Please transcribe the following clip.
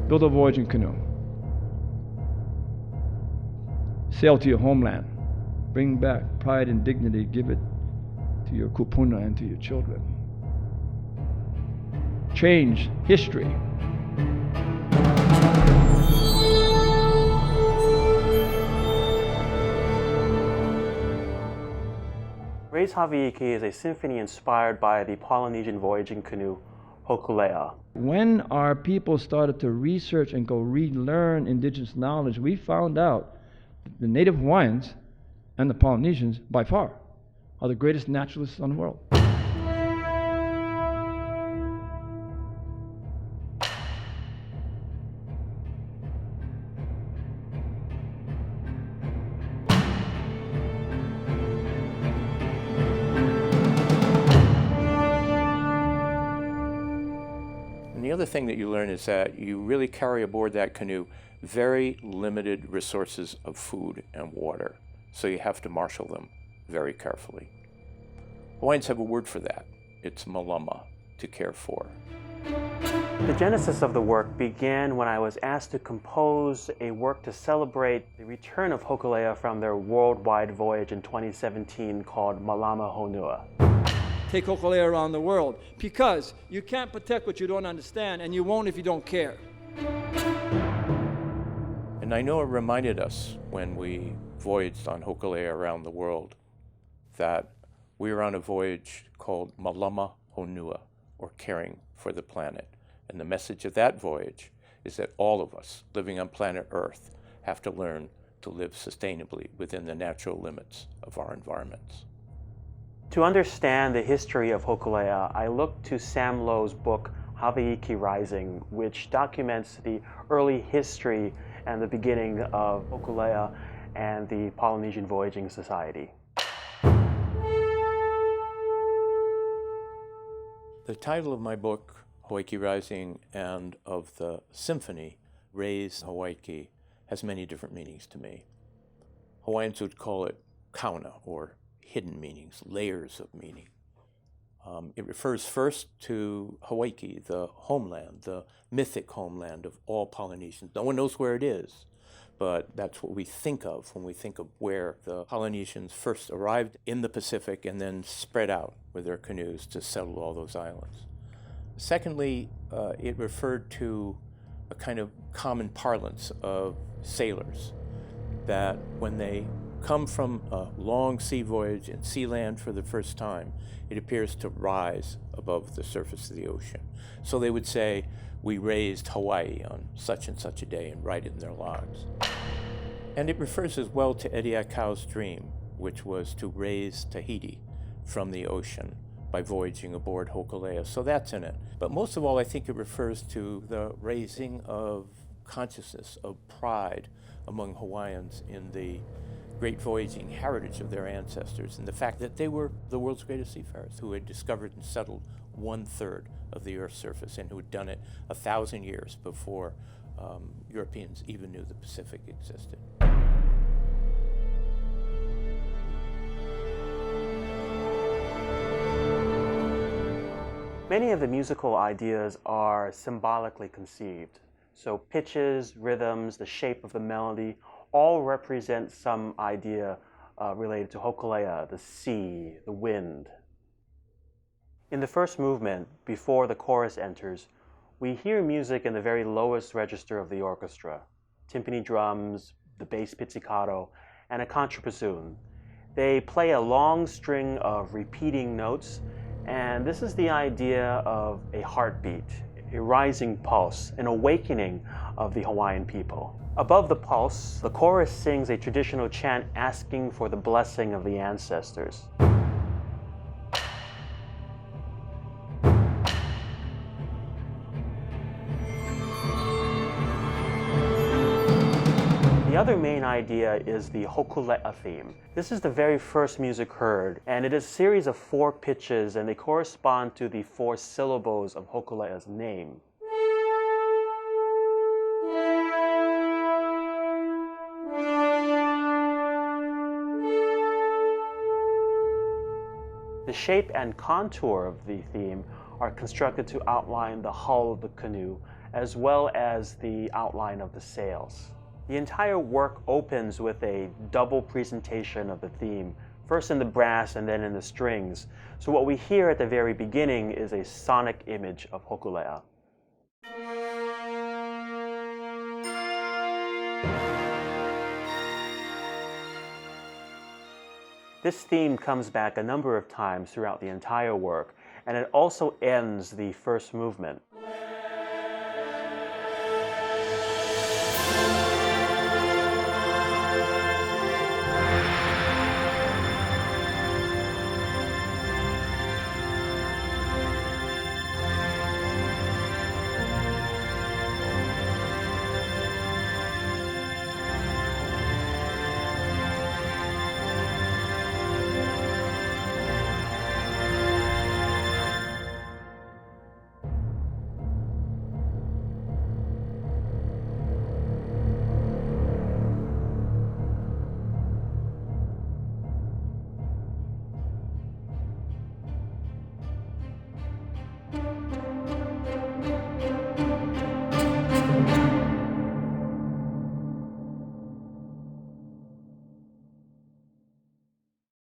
Build a voyaging canoe. Sail to your homeland. Bring back pride and dignity. Give it to your kupuna and to your children. Change history. Rasing Hawaiki is a symphony inspired by the Polynesian voyaging canoe, Hokulea. When our people started to research and go relearn indigenous knowledge, we found out that the native Hawaiians and the Polynesians, by far, are the greatest naturalists in the world. And the other thing that you learn is that you really carry aboard that canoe very limited resources of food and water, so you have to marshal them very carefully. Hawaiians have a word for that. It's malama, to care for. The genesis of the work began when I was asked to compose a work to celebrate the return of Hokulea from their worldwide voyage in 2017 called Malama Honua. Take Hokulea around the world, because you can't protect what you don't understand, and you won't if you don't care. And I know it reminded us when we voyaged on Hokulea around the world that we were on a voyage called Malama Honua, or caring for the planet. And the message of that voyage is that all of us living on planet Earth have to learn to live sustainably within the natural limits of our environments. To understand the history of Hokulea, I looked to Sam Lowe's book, Hawaiki Rising, which documents the early history and the beginning of Hokulea and the Polynesian Voyaging Society. The title of my book, Hawaiki Rising, and of the symphony, Rasing Hawaiki, has many different meanings to me. Hawaiians would call it kauna, or hidden meanings, layers of meaning. It refers first to Hawaiki, the homeland, the mythic homeland of all Polynesians. No one knows where it is, but that's what we think of when we think of where the Polynesians first arrived in the Pacific and then spread out with their canoes to settle all those islands. Secondly, it referred to a kind of common parlance of sailors, that when they come from a long sea voyage and sea land for the first time, it appears to rise above the surface of the ocean. So they would say, we raised Hawaii on such and such a day, and write it in their logs. And it refers as well to Ediacao's dream, which was to raise Tahiti from the ocean by voyaging aboard Hokulea. So that's in it. But most of all, I think it refers to the raising of consciousness, of pride among Hawaiians in the great voyaging heritage of their ancestors, and the fact that they were the world's greatest seafarers who had discovered and settled 1/3 of the Earth's surface, and who had done it 1,000 years before Europeans even knew the Pacific existed. Many of the musical ideas are symbolically conceived. So pitches, rhythms, the shape of the melody, all represent some idea related to Hokulea, the sea, the wind. In the first movement, before the chorus enters, we hear music in the very lowest register of the orchestra, timpani drums, the bass pizzicato, and a contrabassoon. They play a long string of repeating notes, and this is the idea of a heartbeat, a rising pulse, an awakening of the Hawaiian people. Above the pulse, the chorus sings a traditional chant asking for the blessing of the ancestors. The other main idea is the Hokulea theme. This is the very first music heard, and it is a series of 4 pitches, and they correspond to the 4 syllables of Hokulea's name. The shape and contour of the theme are constructed to outline the hull of the canoe as well as the outline of the sails. The entire work opens with a double presentation of the theme, first in the brass and then in the strings. So what we hear at the very beginning is a sonic image of Hokulea. This theme comes back a number of times throughout the entire work, and it also ends the first movement.